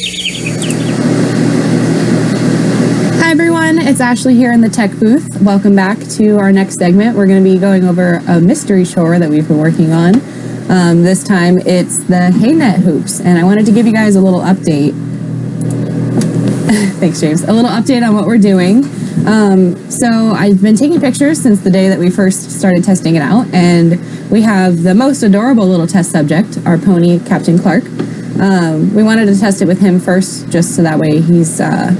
Hi everyone, it's Ashley here in the tech booth. Welcome back to our next segment. We're going to be going over a mystery chore that we've been working on. This time it's the hay net hoops, and I wanted to give you guys a little update. Thanks, James. A little update on what we're doing. So I've been taking pictures since the day that we first started testing it out, and we have the most adorable little test subject, our pony, Captain Clark. We wanted to test it with him first, just so that way he's a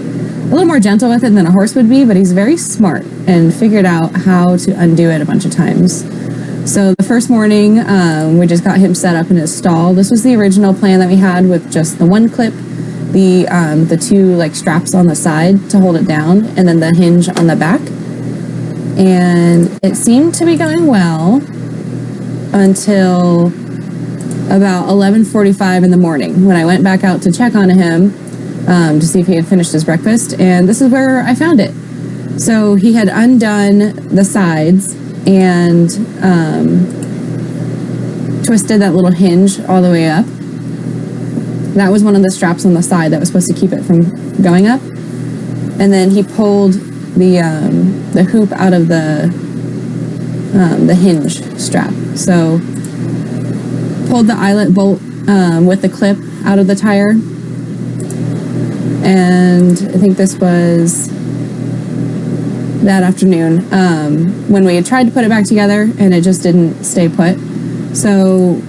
little more gentle with it than a horse would be, but he's very smart and figured out how to undo it a bunch of times. So the first morning, we just got him set up in his stall. This was the original plan that we had, with just the one clip, the two like straps on the side to hold it down, and then the hinge on the back. And it seemed to be going well until about 11:45 in the morning, when I went back out to check on him to see if he had finished his breakfast, and this is where I found it. So he had undone the sides and twisted that little hinge all the way up. That was one of the straps on the side that was supposed to keep it from going up. And then he pulled the hoop out of the hinge strap. So pulled the eyelet bolt with the clip out of the tire. And I think this was that afternoon when we had tried to put it back together and it just didn't stay put. So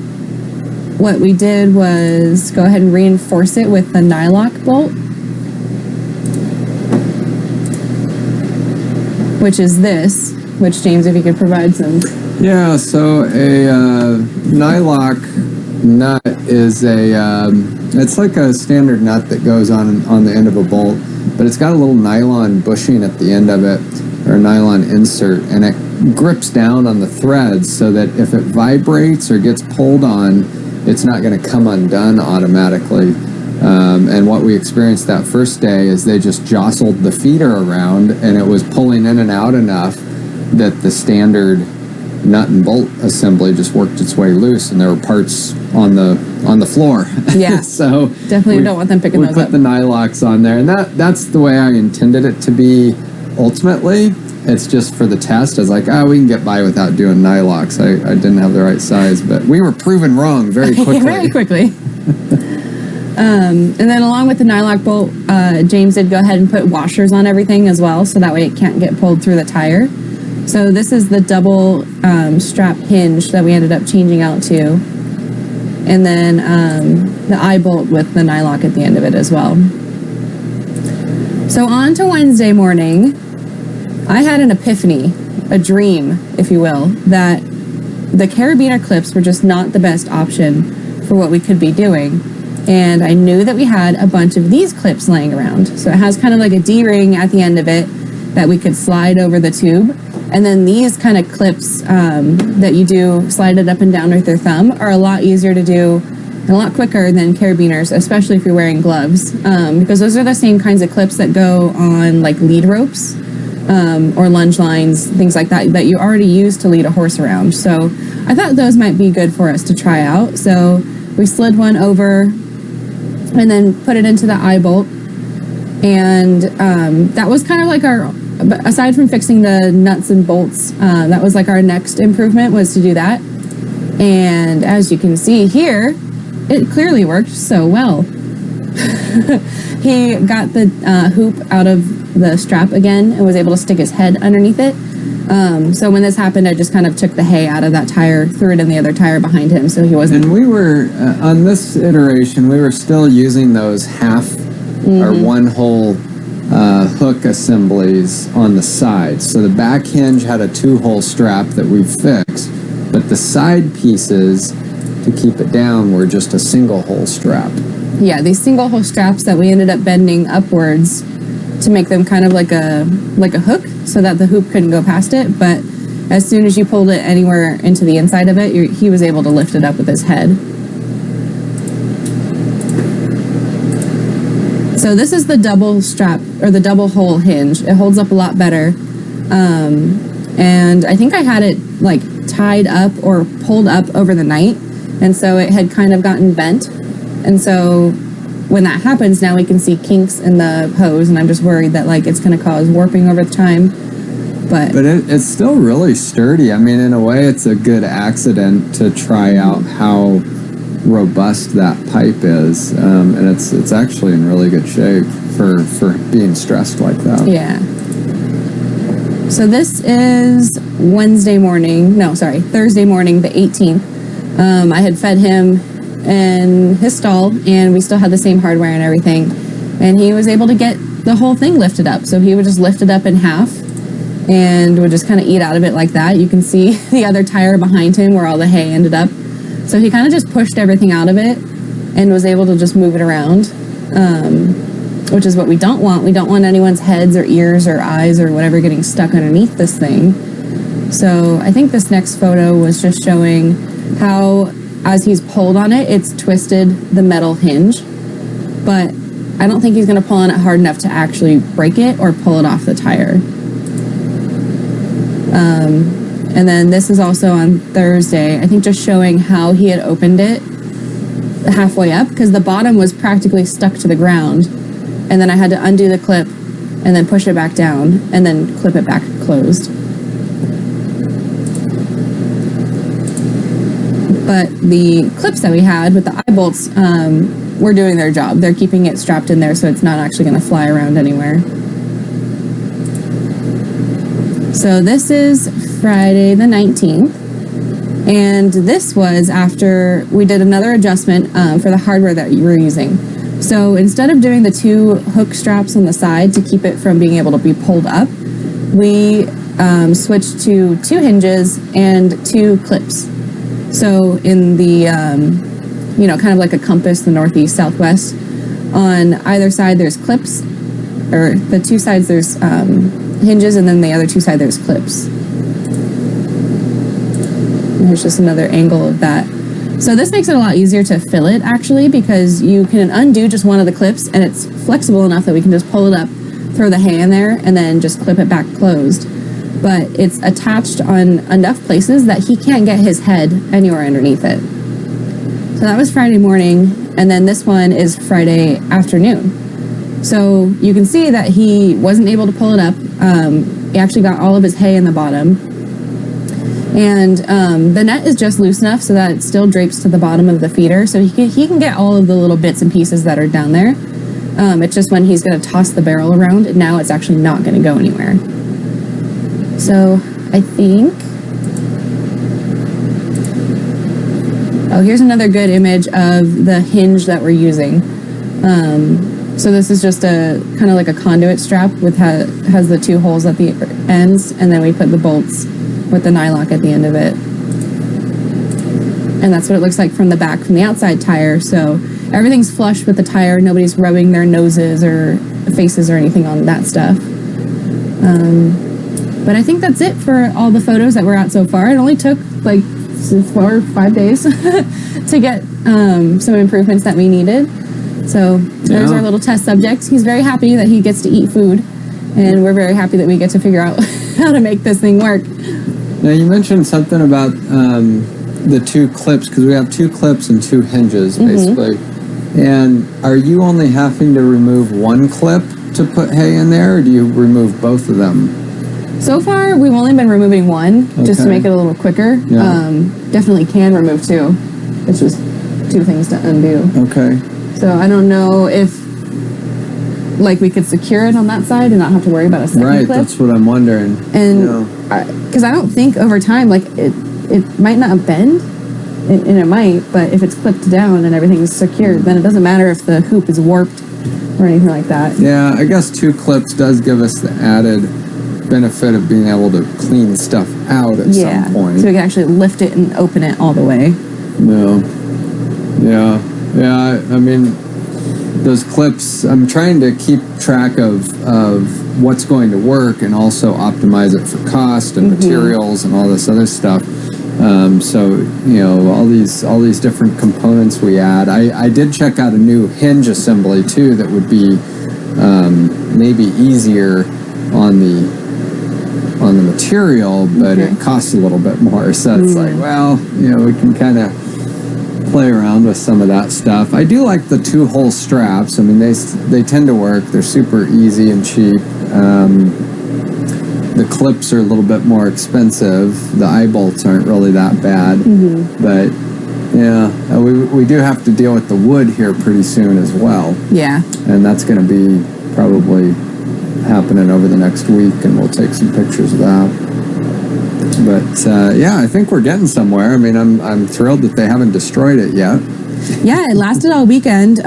what we did was go ahead and reinforce it with the nylock bolt, which is this, which, James, if you could provide some. Yeah, so a nylock nut is it's like a standard nut that goes on the end of a bolt, but it's got a little nylon bushing at the end of it, or a nylon insert, and it grips down on the threads so that if it vibrates or gets pulled on, it's not going to come undone automatically. And what we experienced that first day is they just jostled the feeder around, and it was pulling in and out enough that the standard nut and bolt assembly just worked its way loose, and there were parts on the floor. Yeah. So definitely don't want them picking those up. We put the nylocks on there, and that's the way I intended it to be ultimately. It's just for the test. I was like, we can get by without doing nylocks. I didn't have the right size, but we were proven wrong very quickly. Very quickly. And then along with the nylock bolt, James did go ahead and put washers on everything as well, so that way it can't get pulled through the tire. So this is the double strap hinge that we ended up changing out to. And then the eye bolt with the nylock at the end of it as well. So on to Wednesday morning, I had an epiphany, a dream, if you will, that the carabiner clips were just not the best option for what we could be doing. And I knew that we had a bunch of these clips laying around. So it has kind of like a D-ring at the end of it that we could slide over the tube. And then these kind of clips that you do slide it up and down with your thumb are a lot easier to do and a lot quicker than carabiners, especially if you're wearing gloves, because those are the same kinds of clips that go on like lead ropes or lunge lines, things like that, that you already use to lead a horse around. So I thought those might be good for us to try out. So we slid one over and then put it into the eye bolt. And that was kind of like our, aside from fixing the nuts and bolts, that was like our next improvement, was to do that. And as you can see here, it clearly worked so well. He got the hoop out of the strap again and was able to stick his head underneath it. So when this happened, I just kind of took the hay out of that tire, threw it in the other tire behind him, so he wasn't... And we were, on this iteration, we were still using those half or one hole hook assemblies on the sides. So the back hinge had a 2-hole strap that we fixed, but the side pieces to keep it down were just a single-hole strap. Yeah, these single-hole straps that we ended up bending upwards to make them kind of like a hook, so that the hoop couldn't go past it. But as soon as you pulled it anywhere into the inside of it, he was able to lift it up with his head. So this is the double strap, or the double hole hinge. It holds up a lot better. And I think I had it like tied up or pulled up over the night, and so it had kind of gotten bent. And so when that happens, now we can see kinks in the hose, and I'm just worried that like it's going to cause warping over time. But it's still really sturdy. I mean, in a way, it's a good accident to try out how robust that pipe is, and it's actually in really good shape for being stressed like that. Yeah. So this is Thursday morning, the 18th. I had fed him in his stall, and we still had the same hardware and everything, and he was able to get the whole thing lifted up. So he would just lift it up in half and would just kind of eat out of it like that. You can see the other tire behind him where all the hay ended up. So he kind of just pushed everything out of it and was able to just move it around, which is what we don't want. We don't want anyone's heads or ears or eyes or whatever getting stuck underneath this thing. So I think this next photo was just showing how, as he's pulled on it, it's twisted the metal hinge. But I don't think he's going to pull on it hard enough to actually break it or pull it off the tire. And then this is also on Thursday, I think, just showing how he had opened it halfway up, because the bottom was practically stuck to the ground, and then I had to undo the clip and then push it back down and then clip it back closed. But the clips that we had with the eye bolts were doing their job. They're keeping it strapped in there so it's not actually going to fly around anywhere. So this is Friday the 19th, and this was after we did another adjustment for the hardware that you were using. So instead of doing the 2 hook straps on the side to keep it from being able to be pulled up, we switched to 2 hinges and 2 clips. So in the, kind of like a compass, the northeast, southwest, on either side there's clips, or the 2 sides there's hinges, and then the other 2 sides there's clips. And here's just another angle of that. So this makes it a lot easier to fill it, actually, because you can undo just one of the clips, and it's flexible enough that we can just pull it up, throw the hay in there, and then just clip it back closed. But it's attached on enough places that he can't get his head anywhere underneath it. So that was Friday morning, and then this one is Friday afternoon. So you can see that he wasn't able to pull it up. He actually got all of his hay in the bottom. And the net is just loose enough so that it still drapes to the bottom of the feeder. So he can get all of the little bits and pieces that are down there. It's just when he's going to toss the barrel around, now it's actually not going to go anywhere. So I think... Oh, here's another good image of the hinge that we're using. So this is just a kind of like a conduit strap with has the 2 holes at the ends, and then we put the bolts with the nylock at the end of it. And that's what it looks like from the back, from the outside tire. So everything's flush with the tire. Nobody's rubbing their noses or faces or anything on that stuff. But I think that's it for all the photos that we're at so far. It only took like 4 or 5 days to get some improvements that we needed. So there's our little test subject. He's very happy that he gets to eat food, and we're very happy that we get to figure out how to make this thing work. Now, you mentioned something about the 2 clips, because we have 2 clips and 2 hinges, basically. And are you only having to remove 1 clip to put hay in there, or do you remove both of them? So far, we've only been removing 1, just to make it a little quicker. Yeah. Definitely can remove 2. It's just 2 things to undo. Okay. So I don't know if, like, we could secure it on that side and not have to worry about a second clip. Right, that's what I'm wondering. And because I don't think over time, like, it might not bend, and it might, but if it's clipped down and everything's secured, then it doesn't matter if the hoop is warped or anything like that. Yeah, I guess 2 clips does give us the added benefit of being able to clean stuff out at some point. So we can actually lift it and open it all the way. Yeah, I mean, those clips, I'm trying to keep track of what's going to work and also optimize it for cost and materials and all this other stuff. So, all these different components we add. I did check out a new hinge assembly too that would be maybe easier on the material, but it costs a little bit more. So it's like, well, we can kind of play around with some of that stuff. I do like the 2-hole straps. I mean, they tend to work. They're super easy and cheap. The clips are a little bit more expensive. The eye bolts aren't really that bad. But yeah, we do have to deal with the wood here pretty soon as well. Yeah. And that's going to be probably happening over the next week, and we'll take some pictures of that. But yeah, I think we're getting somewhere. I mean, I'm thrilled that they haven't destroyed it yet. Yeah, it lasted all weekend.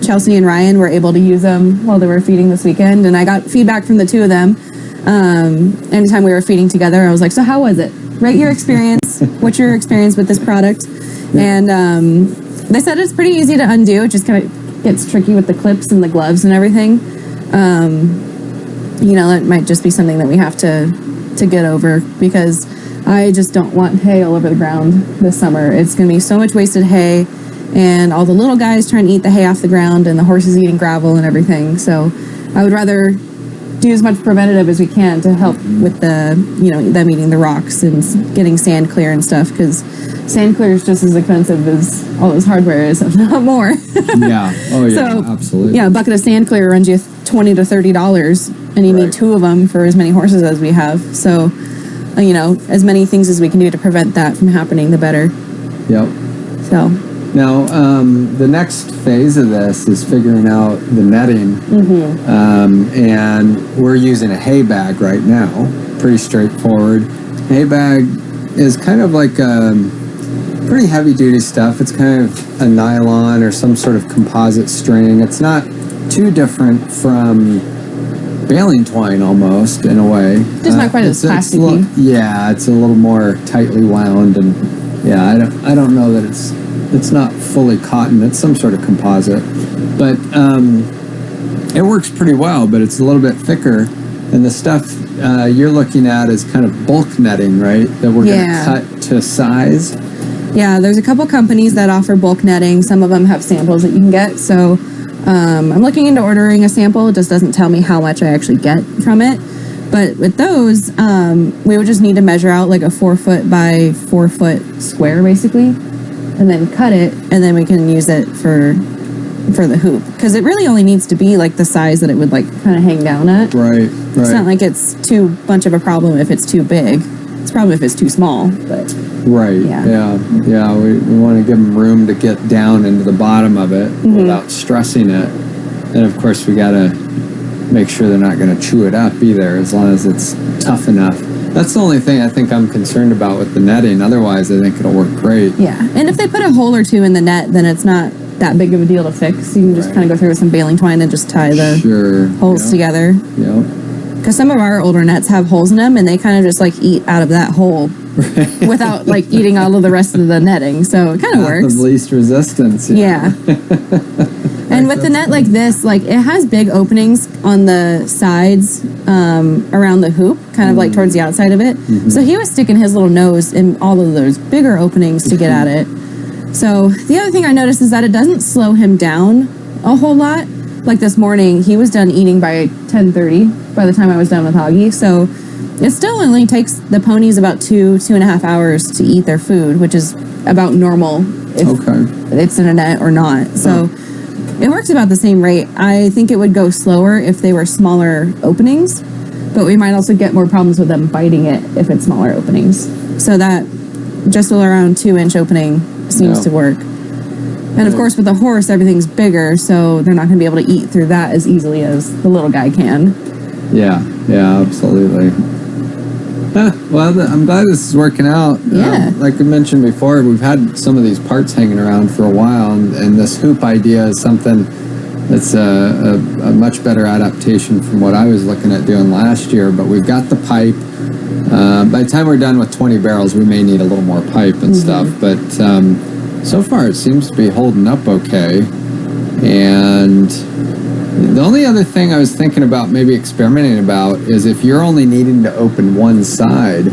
Chelsea and Ryan were able to use them while they were feeding this weekend, and I got feedback from the two of them. Anytime we were feeding together, I was like, so how was it? Rate your experience. What's your experience with this product? And they said it's pretty easy to undo. It just kind of gets tricky with the clips and the gloves and everything. You know, it might just be something that we have to get over, because I just don't want hay all over the ground this summer. It's going to be so much wasted hay, and all the little guys trying to eat the hay off the ground, and the horses eating gravel and everything. So I would rather do as much preventative as we can to help with the, you know, them eating the rocks and getting sand clear and stuff, because sand clear is just as expensive as all this hardware is, if not more. Yeah. Oh yeah. So, absolutely. Yeah, a bucket of sand clear runs you $20 to $30, and you need 2 of them for as many horses as we have. So, you know, as many things as we can do to prevent that from happening, the better. Yep. So now, the next phase of this is figuring out the netting, and we're using a hay bag right now. Pretty straightforward. Hay bag is kind of like pretty heavy duty stuff. It's kind of a nylon or some sort of composite string. It's not too different from baling twine almost, in a way. Just not quite as plasticky. Yeah, it's a little more tightly wound, and yeah, I don't know that it's not fully cotton. It's some sort of composite, but it works pretty well. But it's a little bit thicker, and the stuff you're looking at is kind of bulk netting, right? That we're going to cut to size. Yeah, there's a couple companies that offer bulk netting. Some of them have samples that you can get. So I'm looking into ordering a sample. It just doesn't tell me how much I actually get from it. But with those, we would just need to measure out like a 4-foot by 4-foot square, basically, and then cut it, and then we can use it for the hoop, because it really only needs to be like the size that it would like kind of hang down at. Right. It's not like it's too much of a problem if it's too big. It's a problem if it's too small, but right. Yeah. We want to give them room to get down into the bottom of it without stressing it. And of course, we got to make sure they're not going to chew it up either, as long as it's tough enough. That's the only thing I think I'm concerned about with the netting. Otherwise, I think it'll work great. Yeah, and if they put a hole or two in the net, then it's not that big of a deal to fix. You can just kind of go through with some baling twine and just tie the holes together. Yep. Because some of our older nets have holes in them, and they kind of just like eat out of that hole without like eating all of the rest of the netting. So it kind of works. Path of least resistance. Yeah. And with the net like this, like it has big openings on the sides around the hoop, kind of like towards the outside of it. So he was sticking his little nose in all of those bigger openings to get at it. So the other thing I noticed is that it doesn't slow him down a whole lot. Like this morning, he was done eating by 10:30 by the time I was done with Hoggy. So it still only takes the ponies about 2.5 hours to eat their food, which is about normal if it's in a net or not. So it works about the same rate. I think it would go slower if they were smaller openings, but we might also get more problems with them biting it if it's smaller openings. So that just around 2-inch opening seems to work. And of course, with a horse, everything's bigger, so they're not going to be able to eat through that as easily as the little guy can. Yeah, absolutely. Well, I'm glad this is working out. Yeah. Like I mentioned before, we've had some of these parts hanging around for a while, and this hoop idea is something that's a much better adaptation from what I was looking at doing last year. But we've got the pipe. By the time we're done with 20 barrels, we may need a little more pipe and stuff, but so far it seems to be holding up okay. And the only other thing I was thinking about maybe experimenting about is if you're only needing to open one side,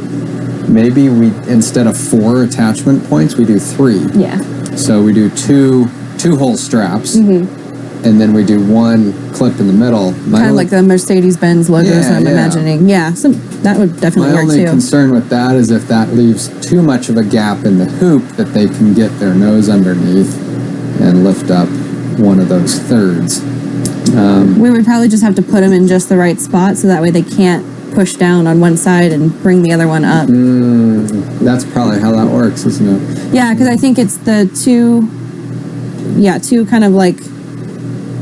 maybe we, instead of 4 attachment points, we do 3. Yeah. So we do two hole straps, and then we do one clip in the middle. Kind of like the Mercedes-Benz logo, is what I'm imagining. Yeah, so that would definitely work too. My only concern with that is if that leaves too much of a gap in the hoop that they can get their nose underneath and lift up one of those thirds. We would probably just have to put them in just the right spot so that way they can't push down on one side and bring the other one up. That's probably how that works, isn't it? Yeah, because I think it's the two kind of like,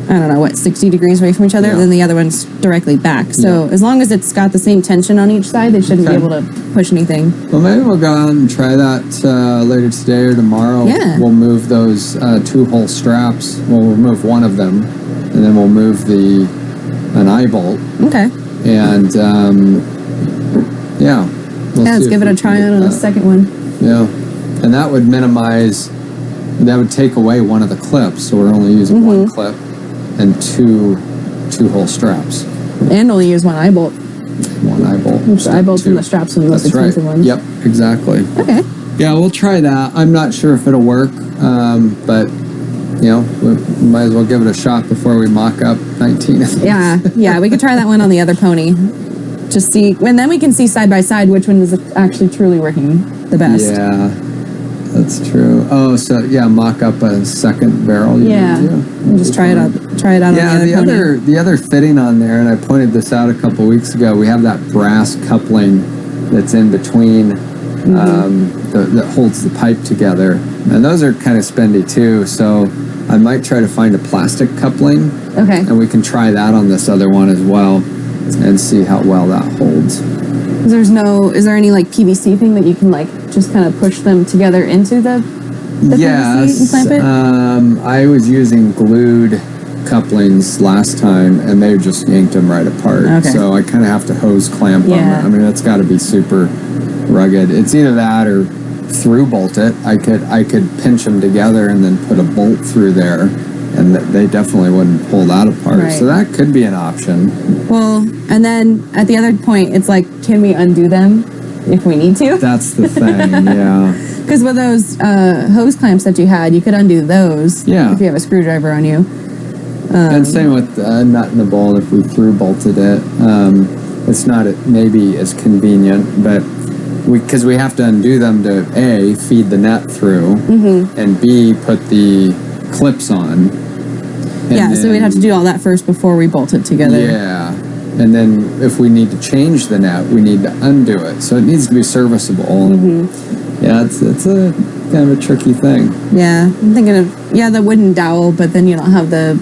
I don't know, 60 degrees away from each other, and then the other one's directly back. So as long as it's got the same tension on each side, they shouldn't be able to push anything. Well, maybe we'll go out and try that later today or tomorrow. Yeah. We'll move those 2-hole straps. We'll remove one of them, and then we'll move an eye bolt. Okay. And, let's give it a try on a second one. Yeah. And that would that would take away one of the clips, so we're only using one clip and 2-hole straps. And only use one eye bolt. One eye bolt. The eye bolts and the straps are the most expensive ones. Yep, exactly. Okay. Yeah, we'll try that. I'm not sure if it'll work, but we might as well give it a shot before we mock up 19. Yeah, we could try that one on the other pony. Just see, and then we can see side by side which one is actually truly working the best. Yeah, that's true. Oh, so mock up a second barrel. And just try it out. On the other pony. The other fitting on there, and I pointed this out a couple weeks ago. We have that brass coupling that's in between that holds the pipe together, and those are kind of spendy too. So I might try to find a plastic coupling. Okay. And we can try that on this other one as well, and see how well that holds. Is there any like PVC thing that you can like just kind of push them together into the PVC and clamp it? I was using glued couplings last time, and they just yanked them right apart. Okay. So I kind of have to hose clamp them. I mean, that's got to be super rugged. It's either that or through bolt it. I could pinch them together and then put a bolt through there, and they definitely wouldn't pull that apart. Right. So that could be an option. Well, and then at the other point, it's like, can we undo them if we need to? That's the thing, yeah. Because with those hose clamps that you had, you could undo those if you have a screwdriver on you. And same with nut in the bolt. If we through bolted it, it's not maybe as convenient, but because we have to undo them to A, feed the net through, and B, put the clips on. So we'd have to do all that first before we bolt it together. Yeah. And then if we need to change the net, we need to undo it. So it needs to be serviceable. Yeah, it's a kind of a tricky thing. Yeah, I'm thinking of the wooden dowel, but then you don't have the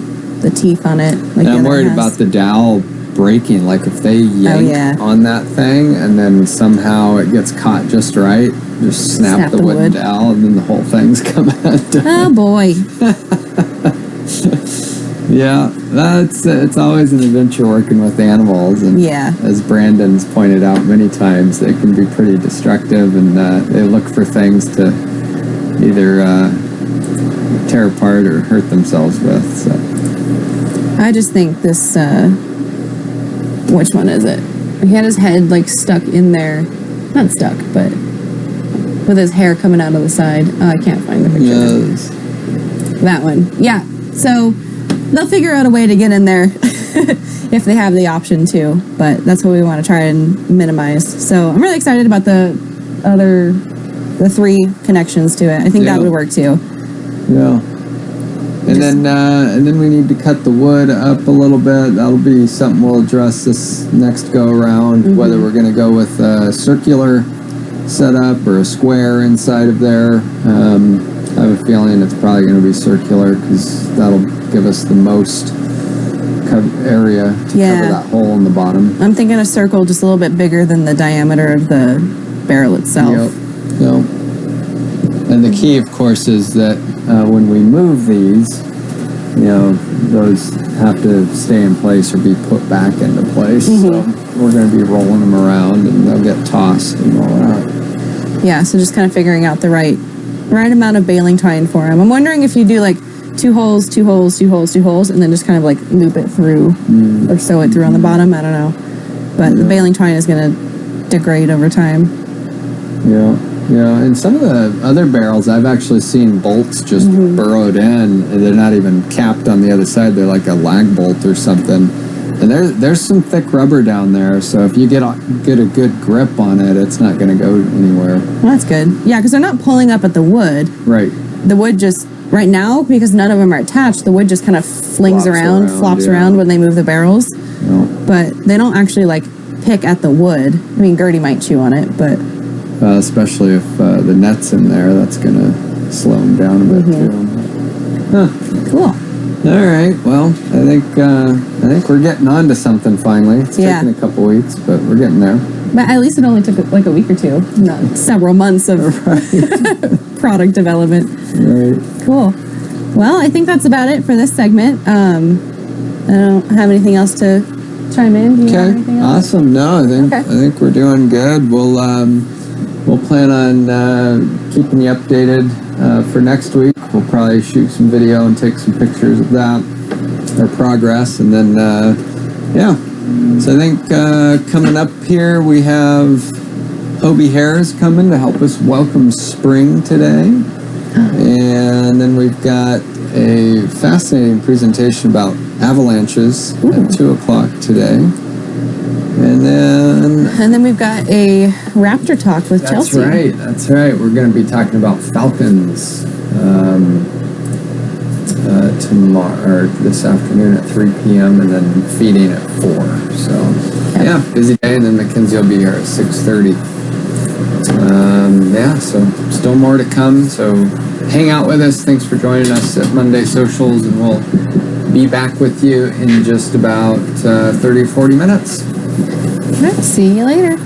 teeth on it. Like I'm worried about the dowel breaking. Like if they yank on that thing and then somehow it gets caught just right, just snap the wooden dowel and then the whole thing's come undone. Oh boy. Yeah, it's always an adventure working with animals, and as Brandon's pointed out many times, they can be pretty destructive, and they look for things to either tear apart or hurt themselves with. So I just think this which one is it? He had his head like stuck in there, not stuck, but with his hair coming out of the side. Oh, I can't find the picture. Yes. That one. Yeah. So they'll figure out a way to get in there if they have the option to, but that's what we want to try and minimize. So I'm really excited about the 3 connections to it. I think that would work too. Yeah. And then we need to cut the wood up a little bit. That'll be something we'll address this next go around, whether we're going to go with a circular setup or a square inside of there. I have a feeling it's probably going to be circular because that'll give us the most area to cover that hole in the bottom. I'm thinking a circle just a little bit bigger than the diameter of the barrel itself. Yep. And the key, of course, is that when we move these, those have to stay in place or be put back into place. So we're going to be rolling them around and they'll get tossed and all that. Yeah, so just kind of figuring out the right amount of baling twine for them. I'm wondering if you do like 2 holes, 2 holes, 2 holes, 2 holes, and then just kind of like loop it through or sew it through on the bottom. I don't know. But the baling twine is going to degrade over time. Yeah. Yeah, and some of the other barrels, I've actually seen bolts just burrowed in, and they're not even capped on the other side. They're like a lag bolt or something. And there's some thick rubber down there, so if you get a good grip on it, it's not going to go anywhere. Well, that's good. Yeah, because they're not pulling up at the wood. Right. The wood just, right now, because none of them are attached, the wood just kind of flops around when they move the barrels. No. But they don't actually, like, pick at the wood. I mean, Gertie might chew on it, but... especially if the net's in there, that's going to slow them down a bit, too. Huh. Cool. All right. Well, I think we're getting on to something finally. It's taken a couple weeks, but we're getting there. But at least it only took like a week or two, not several months of product development. Right. Cool. Well, I think that's about it for this segment. I don't have anything else to chime in. Do you have anything else? Awesome. No, I think we're doing good. We'll plan on keeping you updated for next week. We'll probably shoot some video and take some pictures of that, our progress, and then So I think coming up here we have Hobie Hares coming to help us welcome spring today, and then we've got a fascinating presentation about avalanches at 2:00 today. And then we've got a Raptor talk with Chelsea. That's right. We're going to be talking about falcons tomorrow, or this afternoon at 3 p.m. and then feeding at 4. So, busy day. And then Mackenzie will be here at 6:30. So still more to come. So hang out with us. Thanks for joining us at Monday Socials, and we'll be back with you in just about 30 or 40 minutes. All right, see you later.